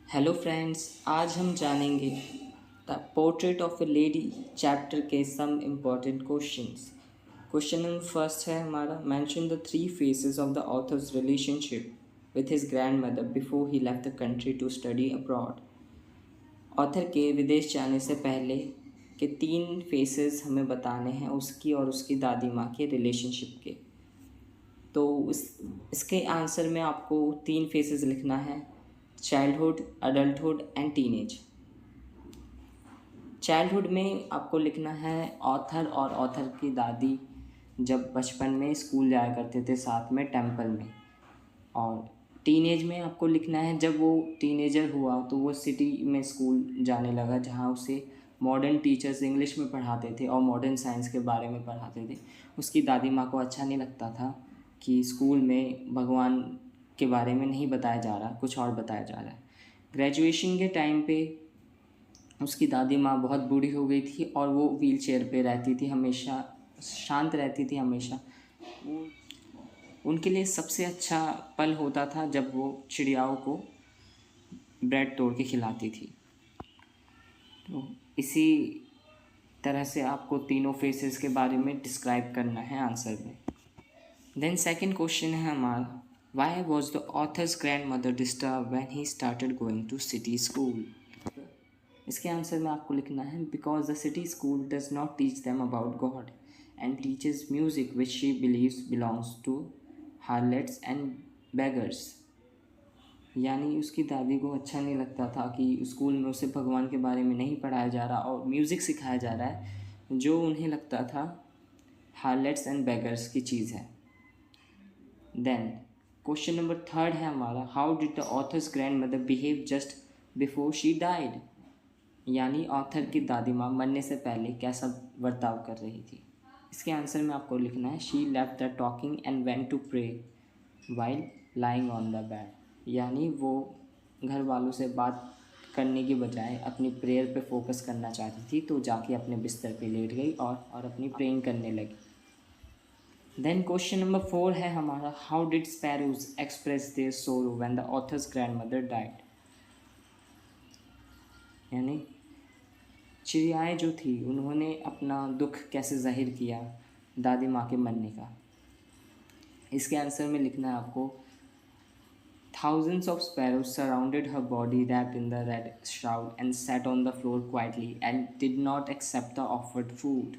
Hello friends, आज हम जानेंगे the portrait of a lady chapter के some important questions. Question number first है हमारा, mention the three faces of the author's relationship with his grand mother before he left the country to study abroad. Author के विदेश जाने से पहले के तीन फेसेस हमें बताने हैं उसकी और उसकी दादी माँ के रिलेशनशिप के। तो इसके आंसर में आपको तीन फेसेस लिखना है: childhood, adulthood and teenage. Childhood में आपको लिखना है ऑथर और ऑथर की दादी जब बचपन में स्कूल जाया करते थे साथ में टेंपल में। और टीनेज में आपको लिखना है जब वो टीनेजर हुआ तो वो सिटी में स्कूल जाने लगा जहाँ उसे मॉडर्न टीचर्स इंग्लिश में पढ़ाते थे और मॉडर्न साइंस के बारे में पढ़ाते थे। उसकी दादी माँ को अच्छा नहीं लगता था कि स्कूल में भगवान के बारे में नहीं बताया जा रहा, कुछ और बताया जा रहा है। ग्रेजुएशन के टाइम पे उसकी दादी माँ बहुत बूढ़ी हो गई थी और वो व्हील चेयर पर रहती थी, हमेशा शांत रहती थी। हमेशा वो उनके लिए सबसे अच्छा पल होता था जब वो चिड़ियाओं को ब्रेड तोड़ के खिलाती थी। तो इसी तरह से आपको तीनों फेसेस के बारे में डिस्क्राइब करना है आंसर में। देन सेकंड क्वेश्चन है हमारा, why was the author's grand mother disturb when he started going to city school. इसके आंसर में आपको लिखना है, because the city school does not teach them about God and teaches music which she believes belongs to harlots and beggars. यानी उसकी दादी को अच्छा नहीं लगता था कि स्कूल में उसे भगवान के बारे में नहीं पढ़ाया जा रहा और म्यूज़िक सिखाया जा रहा है जो उन्हें लगता था हार्लेट्स एंड बेगर्स की चीज़ है। देन क्वेश्चन नंबर थर्ड है हमारा, how did the author's grand mother behave just before she died. यानी ऑथर की दादी माँ मरने से पहले कैसा बर्ताव कर रही थी। इसके आंसर में आपको लिखना है, she left the talking and went to pray while lying on the bed. यानी वो घर वालों से बात करने की बजाय अपनी प्रेयर पे फोकस करना चाहती थी, तो जाके अपने बिस्तर पे लेट गई और अपनी प्रेइंग करने लगी। देन क्वेश्चन नंबर 4 है हमारा, how did sparrows express their sorrow when the author's grand mother died. यानी चिड़ियाएँ जो थी उन्होंने अपना दुख कैसे जाहिर किया दादी माँ के मरने का। इसके आंसर में लिखना है आपको, thousands of sparrows surrounded her body wrapped in the red shroud and sat on the floor quietly and did not accept the offered food।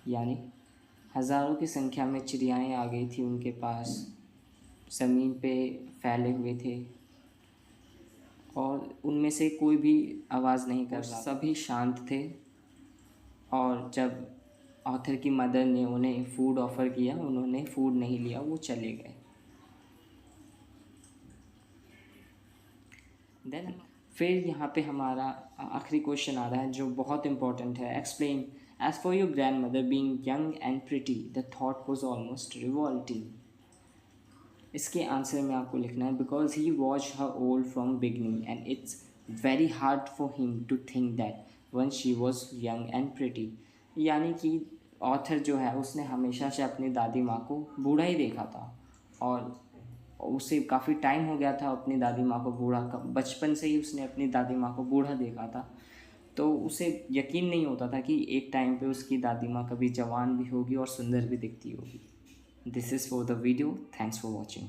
यानी हज़ारों की संख्या में चिड़ियाएँ आ गई थी उनके पास, ज़मीन पे फैले हुए थे और उनमें से कोई भी आवाज़ नहीं कर रहा, सभी शांत थे। और जब ऑथर की मदर ने उन्हें फ़ूड ऑफ़र किया उन्होंने फ़ूड नहीं लिया, वो चले गए। देन फिर यहाँ पे हमारा आखिरी क्वेश्चन आ रहा है जो बहुत इंपॉर्टेंट है, explain as for your grandmother being young and pretty the thought was almost revolting. इसके आंसर में आपको लिखना है, because he watch her old from beginning and it's very hard for him to think that one she was young and pretty. यानी कि author जो है उसने हमेशा से अपनी दादी माँ को बूढ़ा ही देखा था और उसे काफ़ी टाइम हो गया था अपनी दादी माँ को बूढ़ा, बचपन से ही उसने अपनी दादी माँ को बूढ़ा देखा था। तो उसे यकीन नहीं होता था कि एक टाइम पे उसकी दादी माँ कभी जवान भी होगी और सुंदर भी दिखती होगी। This is for the video, thanks for watching.